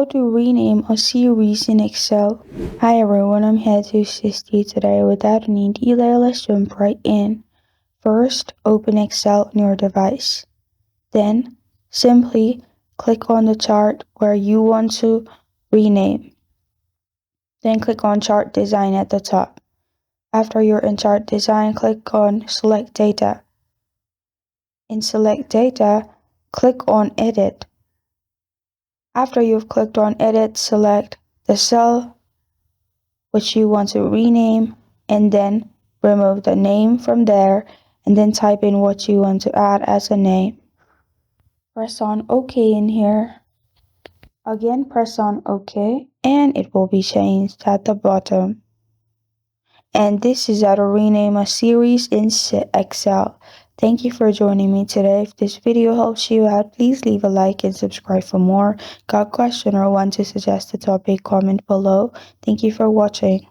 How to rename a series in Excel. Hi everyone, I'm here to assist you today. Without any delay, let's jump right in. First, open Excel on your device. Then, simply click on the chart where you want to rename. Then click on Chart Design at the top. After you're in Chart Design, click on Select Data. In Select Data, click on Edit. After you've clicked on Edit, select the cell which you want to rename and then remove the name from there and then type in what you want to add as a name. Press on OK in here. Again, press on OK and it will be changed at the bottom. And this is how to rename a series in Excel. Thank you for joining me today. If this video helps you out, please leave a like and subscribe for more. Got a question or want to suggest a topic, comment below. Thank you for watching.